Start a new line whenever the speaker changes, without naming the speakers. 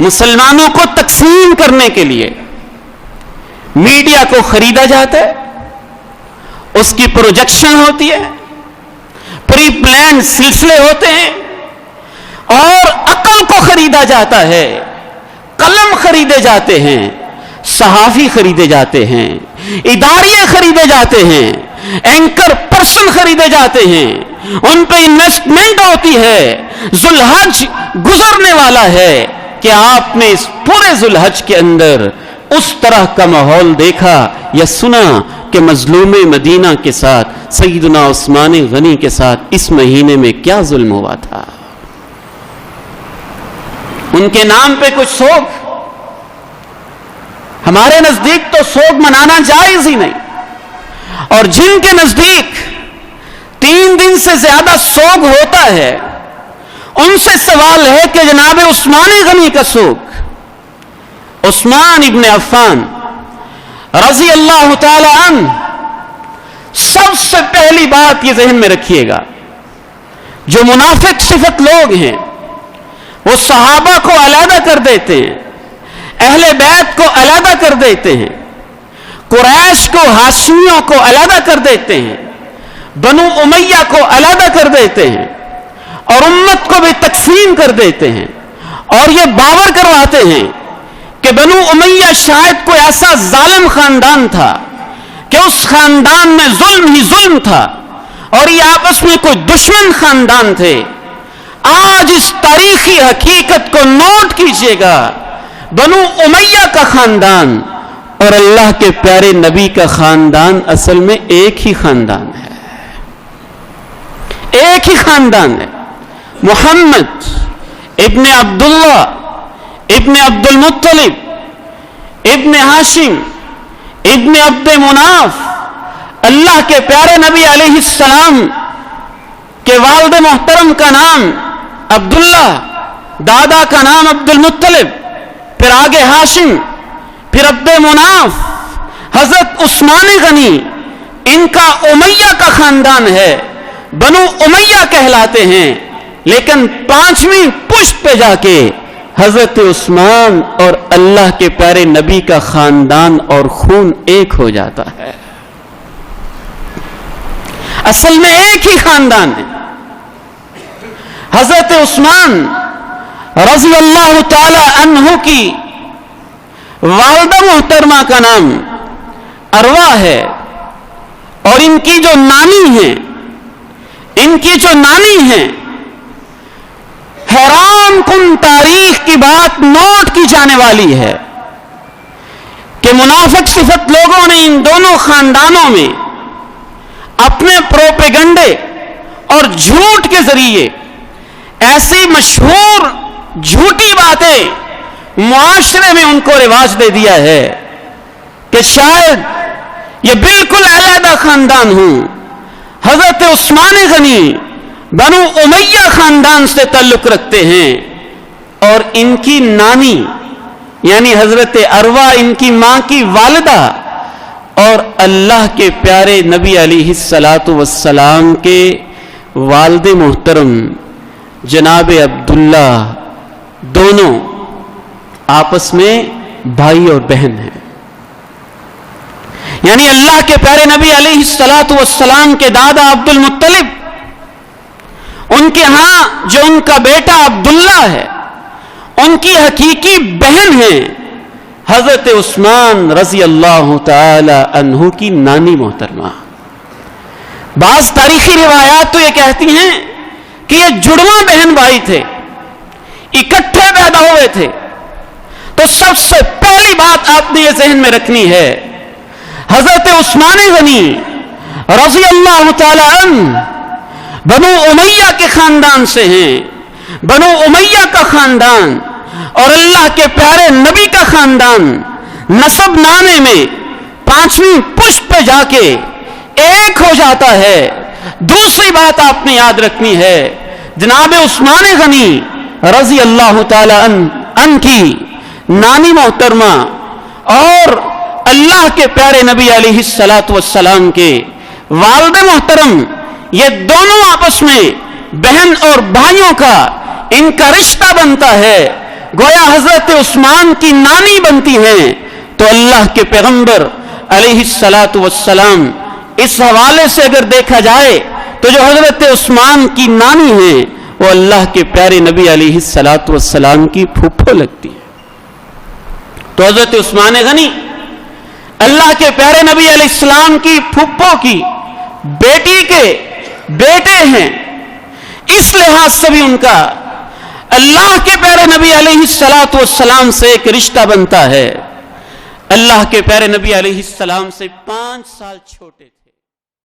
مسلمانوں کو تقسیم کرنے کے لیے میڈیا کو خریدا جاتا ہے، اس کی پروجیکشن ہوتی ہے، پری پلانڈ سلسلے ہوتے ہیں، اور عقل کو خریدا جاتا ہے، قلم خریدے جاتے ہیں، صحافی خریدے جاتے ہیں، اداریے خریدے جاتے ہیں، اینکر پرسن خریدے جاتے ہیں، ان پہ انویسٹمنٹ ہوتی ہے۔ ذوالحج گزرنے والا ہے کہ آپ نے اس پورے ذوالحج کے اندر اس طرح کا ماحول دیکھا یا سنا کہ مظلوم مدینہ کے ساتھ سیدنا عثمان غنی کے ساتھ اس مہینے میں کیا ظلم ہوا تھا؟ ان کے نام پہ کچھ سوگ، ہمارے نزدیک تو سوگ منانا جائز ہی نہیں، اور جن کے نزدیک 3 دن سے زیادہ سوگ ہوتا ہے ان سے سوال ہے کہ جناب عثمان غنی کا سوگ، عثمان ابن عفان رضی اللہ تعالی عنہ، سب سے پہلی بات یہ ذہن میں رکھیے گا، جو منافق صفت لوگ ہیں وہ صحابہ کو علیحدہ کر دیتے ہیں، اہل بیت کو علیحدہ کر دیتے ہیں، قریش کو، ہاشمیوں کو علیحدہ کر دیتے ہیں، بنو امیہ کو علیحدہ کر دیتے ہیں، اور امت کو بھی تقسیم کر دیتے ہیں، اور یہ باور کرواتے ہیں کہ بنو امیہ شاید کوئی ایسا ظالم خاندان تھا کہ اس خاندان میں ظلم ہی ظلم تھا، اور یہ آپس میں کوئی دشمن خاندان تھے۔ آج اس تاریخی حقیقت کو نوٹ کیجئے گا، بنو امیہ کا خاندان اور اللہ کے پیارے نبی کا خاندان اصل میں ایک ہی خاندان ہے، ایک ہی خاندان ہے۔ محمد ابن عبداللہ ابن عبد المطلب ابن ہاشم ابن عبد مناف، اللہ کے پیارے نبی علیہ السلام کے والد محترم کا نام عبداللہ، دادا کا نام عبد المطلب، پھر آگے ہاشم، پھر عبد مناف، حضرت عثمان غنی، ان کا امیہ کا خاندان ہے، بنو امیہ کہلاتے ہیں، لیکن 5ویں پشت پہ جا کے حضرت عثمان اور اللہ کے پیارے نبی کا خاندان اور خون ایک ہو جاتا ہے، اصل میں ایک ہی خاندان ہے۔ حضرت عثمان رضی اللہ تعالی عنہ کی والدہ محترمہ کا نام اروا ہے، اور ان کی جو نانی ہیں، حیران کن تاریخ کی بات نوٹ کی جانے والی ہے کہ منافق صفت لوگوں نے ان دونوں خاندانوں میں اپنے پروپیگنڈے اور جھوٹ کے ذریعے ایسی مشہور جھوٹی باتیں معاشرے میں ان کو رواج دے دیا ہے کہ شاید یہ بالکل علیحدہ خاندان ہوں۔ حضرت عثمان غنی بنو امیہ خاندان سے تعلق رکھتے ہیں، اور ان کی نانی یعنی حضرت اروا، ان کی ماں کی والدہ، اور اللہ کے پیارے نبی علیہ الصلاۃ والسلام کے والد محترم جناب عبداللہ، دونوں آپس میں بھائی اور بہن ہیں۔ یعنی اللہ کے پیارے نبی علیہ الصلاۃ والسلام کے دادا عبد المطلب، ان کے ہاں جو ان کا بیٹا عبداللہ ہے، ان کی حقیقی بہن ہیں حضرت عثمان رضی اللہ تعالی عنہ کی نانی محترمہ۔ بعض تاریخی روایات تو یہ کہتی ہیں کہ یہ جڑواں بہن بھائی تھے، اکٹھے پیدا ہوئے تھے۔ تو سب سے پہلی بات آپ نے یہ ذہن میں رکھنی ہے، حضرت عثمان غنی رضی اللہ تعالی عنہ بنو امیہ کے خاندان سے ہیں، بنو امیہ کا خاندان اور اللہ کے پیارے نبی کا خاندان نسب نامے میں 5ویں پشت پہ جا کے ایک ہو جاتا ہے۔ دوسری بات آپ نے یاد رکھنی ہے، جناب عثمان غنی رضی اللہ تعالی عنہ کی نانی محترمہ اور اللہ کے پیارے نبی علیہ الصلاۃ والسلام کے والد محترم، یہ دونوں آپس میں بہن اور بھائیوں کا ان کا رشتہ بنتا ہے۔ گویا حضرت عثمان کی نانی بنتی ہیں، تو اللہ کے پیغمبر علیہ الصلاۃ والسلام اس حوالے سے اگر دیکھا جائے تو جو حضرت عثمان کی نانی ہیں وہ اللہ کے پیارے نبی علیہ الصلاۃ والسلام کی پھوپھو لگتی ہے۔ تو حضرت عثمان غنی اللہ کے پیارے نبی علیہ السلام کی پھوپھو کی بیٹی کے بیٹے ہیں، اس لحاظ سے بھی ان کا اللہ کے پیارے نبی علیہ الصلاۃ والسلام سے ایک رشتہ بنتا ہے۔ اللہ کے پیارے نبی علیہ السلام سے 5 سال چھوٹے تھے۔